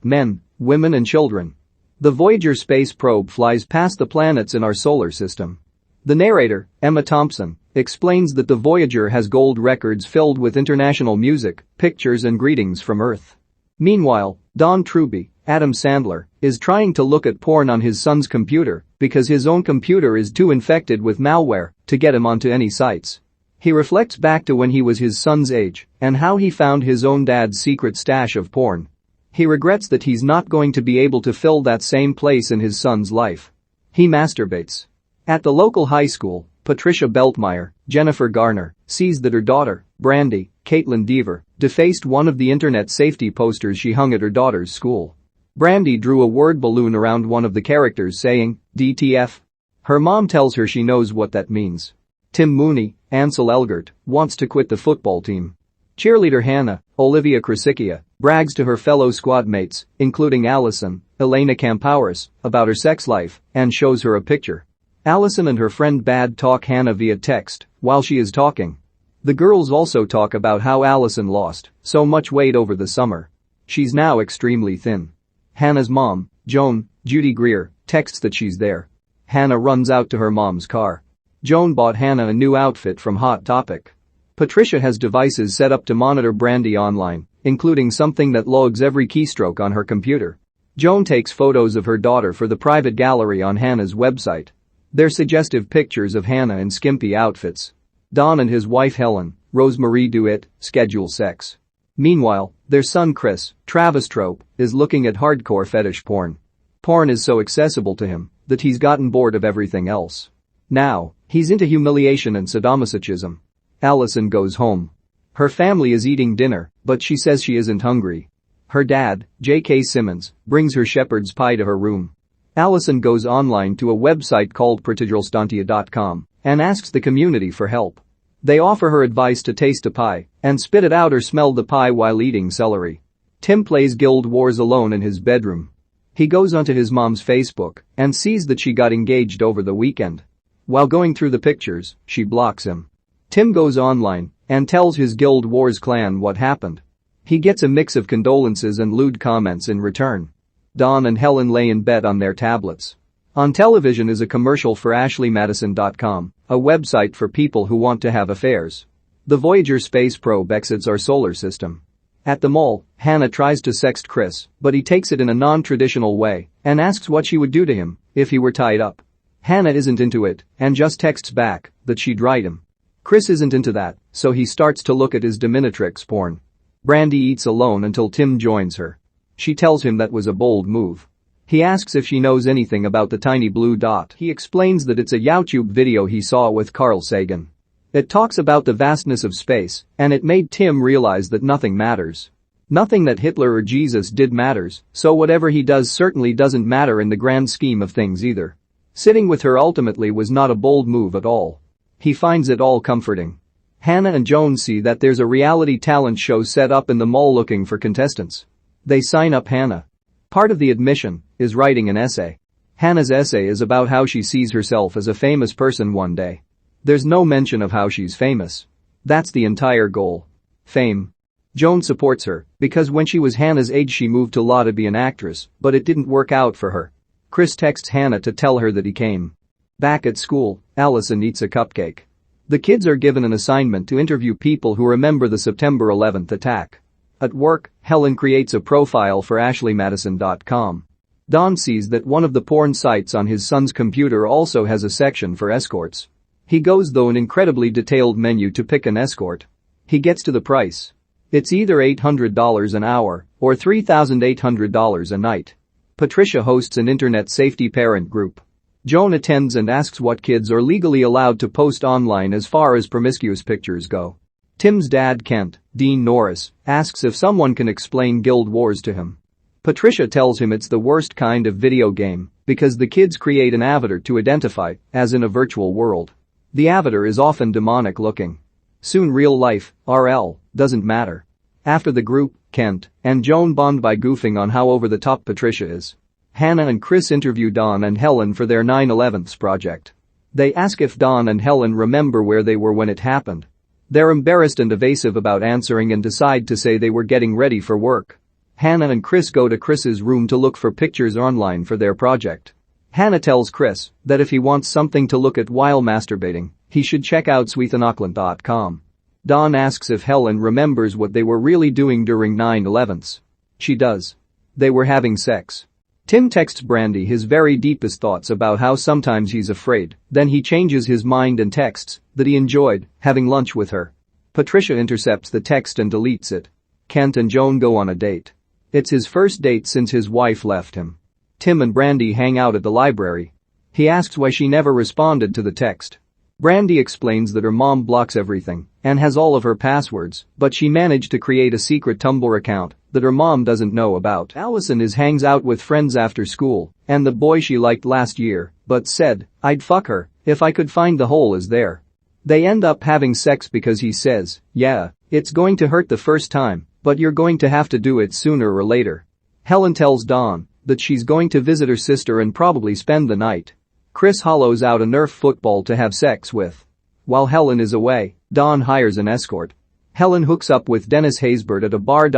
Men, Women and Children. The Voyager space probe flies past the planets in our solar system. The narrator, Emma Thompson, explains that the Voyager has gold records filled with international music, pictures and greetings from Earth. Meanwhile, Don Truby, Adam Sandler, is trying to look at porn on his son's computer because his own computer is too infected with malware to get him onto any sites. He reflects back to when he was his son's age and how he found his own dad's secret stash of porn. He regrets that he's not going to be able to fill that same place in his son's life. He masturbates. At the local high school, Patricia Beltmire, Jennifer Garner, sees that her daughter, Brandy, Kaitlyn Deaver, defaced one of the internet safety posters she hung at her daughter's school. Brandy drew a word balloon around one of the characters saying, DTF. Her mom tells her she knows what that means. Tim Mooney, Ansel Elgort, wants to quit the football team. Cheerleader Hannah, Olivia Crocicchia, brags to her fellow squad mates, including Allison, Elena Campouris, about her sex life and shows her a picture. Allison and her friend bad talk Hannah via text while she is talking. The girls also talk about how Allison lost so much weight over the summer. She's now extremely thin. Hannah's mom, Joan, Judy Greer, texts that she's there. Hannah runs out to her mom's car. Joan bought Hannah a new outfit from Hot Topic. Patricia has devices set up to monitor Brandy online, including something that logs every keystroke on her computer. Joan takes photos of her daughter for the private gallery on Hannah's website. They're suggestive pictures of Hannah in skimpy outfits. Don and his wife Helen, Rosemarie DeWitt, schedule sex. Meanwhile, their son Chris, Travis Trope, is looking at hardcore fetish porn. Porn is so accessible to him that he's gotten bored of everything else. Now, he's into humiliation and sadomasochism. Allison goes home. Her family is eating dinner, but she says she isn't hungry. Her dad, J.K. Simmons, brings her shepherd's pie to her room. Allison goes online to a website called prodigiostantia.com and asks the community for help. They offer her advice to taste a pie and spit it out or smell the pie while eating celery. Tim plays Guild Wars alone in his bedroom. He goes onto his mom's Facebook and sees that she got engaged over the weekend. While going through the pictures, she blocks him. Tim goes online and tells his Guild Wars clan what happened. He gets a mix of condolences and lewd comments in return. Don and Helen lay in bed on their tablets. On television is a commercial for AshleyMadison.com, a website for people who want to have affairs. The Voyager space probe exits our solar system. At the mall, Hannah tries to sext Chris, but he takes it in a non-traditional way and asks what she would do to him if he were tied up. Hannah isn't into it and just texts back that she'd write him. Chris isn't into that, so he starts to look at his dominatrix porn. Brandy eats alone until Tim joins her. She tells him that was a bold move. He asks if she knows anything about the tiny blue dot. He explains that it's a YouTube video he saw with Carl Sagan. It talks about the vastness of space, and it made Tim realize that nothing matters. Nothing that Hitler or Jesus did matters, so whatever he does certainly doesn't matter in the grand scheme of things either. Sitting with her ultimately was not a bold move at all. He finds it all comforting. Hannah and Joan see that there's a reality talent show set up in the mall looking for contestants. They sign up Hannah. Part of the admission is writing an essay. Hannah's essay is about how she sees herself as a famous person one day. There's no mention of how she's famous. That's the entire goal. Fame. Joan supports her because when she was Hannah's age she moved to law to be an actress, but it didn't work out for her. Chris texts Hannah to tell her that he came. Back at school, Allison eats a cupcake. The kids are given an assignment to interview people who remember the September 11th attack. At work, Helen creates a profile for AshleyMadison.com. Don sees that one of the porn sites on his son's computer also has a section for escorts. He goes through an incredibly detailed menu to pick an escort. He gets to the price. It's either $800 an hour or $3,800 a night. Patricia hosts an internet safety parent group. Joan attends and asks what kids are legally allowed to post online as far as promiscuous pictures go. Tim's dad Kent, Dean Norris, asks if someone can explain Guild Wars to him. Patricia tells him it's the worst kind of video game because the kids create an avatar to identify as in a virtual world. The avatar is often demonic looking. Soon real life, RL, doesn't matter. After the group, Kent and Joan bond by goofing on how over the top Patricia is. Hannah and Chris interview Don and Helen for their 9/11 project. They ask if Don and Helen remember where they were when it happened. They're embarrassed and evasive about answering and decide to say they were getting ready for work. Hannah and Chris go to Chris's room to look for pictures online for their project. Hannah tells Chris that if he wants something to look at while masturbating, he should check out sweethenauckland.com. Dawn asks if Helen remembers what they were really doing during 9/11s. She does. They were having sex. Tim texts Brandy his very deepest thoughts about how sometimes he's afraid, then he changes his mind and texts that he enjoyed having lunch with her. Patricia intercepts the text and deletes it. Kent and Joan go on a date. It's his first date since his wife left him. Tim and Brandy hang out at the library. He asks why she never responded to the text. Brandy explains that her mom blocks everything and has all of her passwords, but she managed to create a secret Tumblr account that her mom doesn't know about. Allison hangs out with friends after school and the boy she liked last year but said, "I'd fuck her if I could find the hole is there." They end up having sex because he says, "Yeah, it's going to hurt the first time, but you're going to have to do it sooner or later." Helen tells Dawn that she's going to visit her sister and probably spend the night. Chris hollows out a Nerf football to have sex with. While Helen is away, Dawn hires an escort. Helen hooks up with Dennis Haysbert at a bar.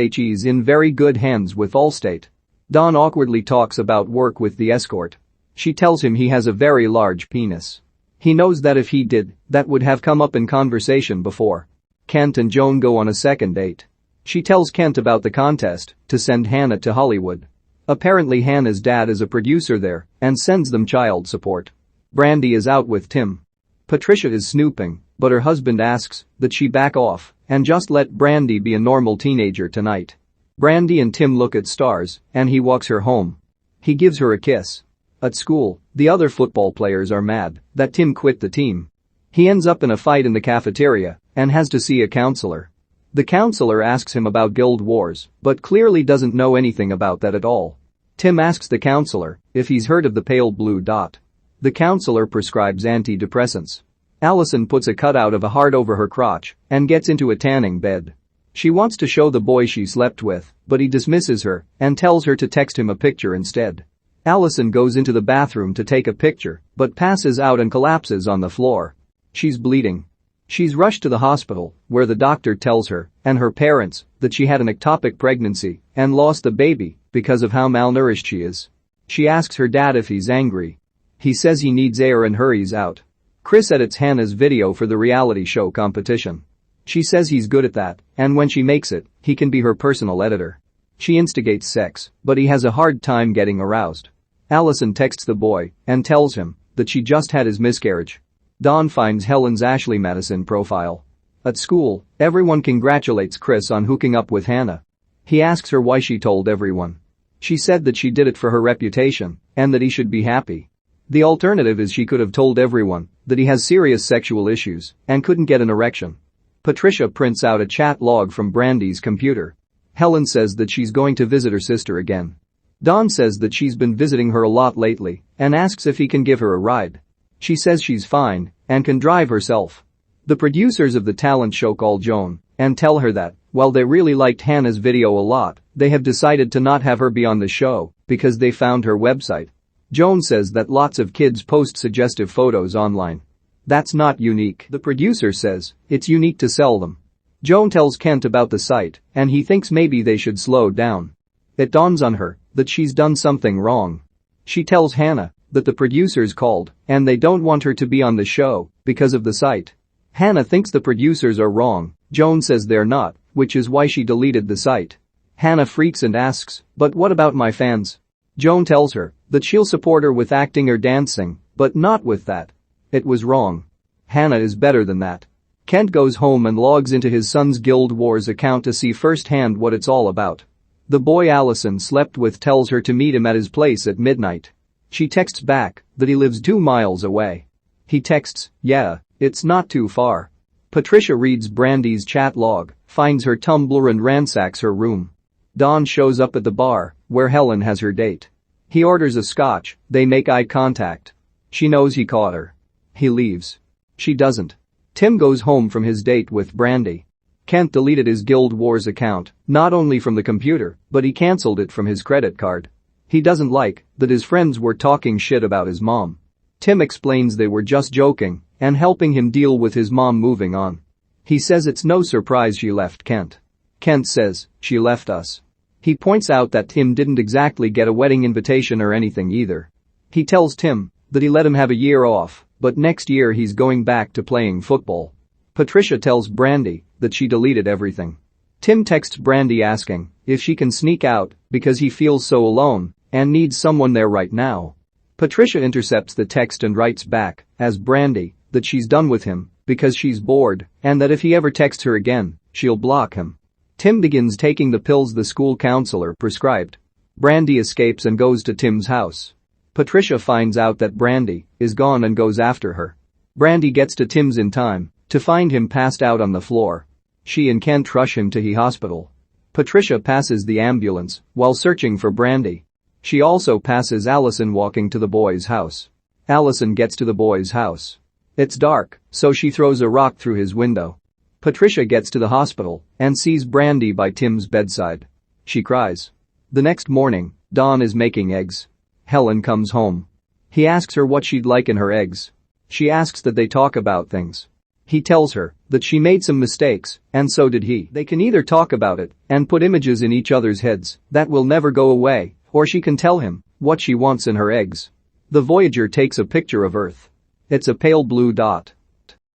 She's in very good hands with Allstate. Dawn awkwardly talks about work with the escort. She tells him he has a very large penis. He knows that if he did, that would have come up in conversation before. Kent and Joan go on a second date. She tells Kent about the contest to send Hannah to Hollywood. Apparently Hannah's dad is a producer there and sends them child support. Brandy is out with Tim. Patricia is snooping, but her husband asks that she back off and just let Brandy be a normal teenager tonight. Brandy and Tim look at stars and he walks her home. He gives her a kiss. At school, the other football players are mad that Tim quit the team. He ends up in a fight in the cafeteria and has to see a counselor. The counselor asks him about Guild Wars, but clearly doesn't know anything about that at all. Tim asks the counselor if he's heard of the pale blue dot. The counselor prescribes antidepressants. Allison puts a cutout of a heart over her crotch and gets into a tanning bed. She wants to show the boy she slept with, but he dismisses her and tells her to text him a picture instead. Allison goes into the bathroom to take a picture, but passes out and collapses on the floor. She's bleeding. She's rushed to the hospital, where the doctor tells her and her parents that she had an ectopic pregnancy and lost the baby because of how malnourished she is. She asks her dad if he's angry. He says he needs air and hurries out. Chris edits Hannah's video for the reality show competition. She says he's good at that, and when she makes it, he can be her personal editor. She instigates sex, but he has a hard time getting aroused. Allison texts the boy and tells him that she just had his miscarriage. Dawn finds Helen's Ashley Madison profile. At school, everyone congratulates Chris on hooking up with Hannah. He asks her why she told everyone. She said that she did it for her reputation and that he should be happy. The alternative is she could have told everyone that he has serious sexual issues and couldn't get an erection. Patricia prints out a chat log from Brandy's computer. Helen says that she's going to visit her sister again. Dawn says that she's been visiting her a lot lately and asks if he can give her a ride. She says she's fine and can drive herself. The producers of the talent show call Joan and tell her that, while they really liked Hannah's video a lot, they have decided to not have her be on the show because they found her website. Joan says that lots of kids post suggestive photos online. That's not unique, the producer says, it's unique to sell them. Joan tells Kent about the site and he thinks maybe they should slow down. It dawns on her that she's done something wrong. She tells Hannah that the producers called and they don't want her to be on the show because of the site. Hannah thinks the producers are wrong. Joan says they're not, which is why she deleted the site. Hannah freaks and asks, "But what about my fans?" Joan tells her that she'll support her with acting or dancing, but not with that. It was wrong. Hannah is better than that. Kent goes home and logs into his son's Guild Wars account to see firsthand what it's all about. The boy Allison slept with tells her to meet him at his place at midnight. She texts back that he lives 2 miles away. He texts, "Yeah, it's not too far." Patricia reads Brandy's chat log, finds her Tumblr and ransacks her room. Dawn shows up at the bar, where Helen has her date. He orders a scotch, they make eye contact. She knows he caught her. He leaves. She doesn't. Tim goes home from his date with Brandy. Kent deleted his Guild Wars account, not only from the computer, but he cancelled it from his credit card. He doesn't like that his friends were talking shit about his mom. Tim explains they were just joking and helping him deal with his mom moving on. He says it's no surprise she left Kent. Kent says, "She left us." He points out that Tim didn't exactly get a wedding invitation or anything either. He tells Tim that he let him have a year off, but next year he's going back to playing football. Patricia tells Brandy that she deleted everything. Tim texts Brandy asking if she can sneak out because he feels so alone and needs someone there right now. Patricia intercepts the text and writes back as Brandy that she's done with him because she's bored and that if he ever texts her again, she'll block him. Tim begins taking the pills the school counselor prescribed. Brandy escapes and goes to Tim's house. Patricia finds out that Brandy is gone and goes after her. Brandy gets to Tim's in time to find him passed out on the floor. She and Kent rush him to the hospital. Patricia passes the ambulance while searching for Brandy. She also passes Allison walking to the boy's house. Allison gets to the boy's house. It's dark, so she throws a rock through his window. Patricia gets to the hospital and sees Brandy by Tim's bedside. She cries. The next morning, Dawn is making eggs. Helen comes home. He asks her what she'd like in her eggs. She asks that they talk about things. He tells her that she made some mistakes, and so did he. They can either talk about it and put images in each other's heads that will never go away, or she can tell him what she wants in her eggs. The Voyager takes a picture of Earth. It's a pale blue dot.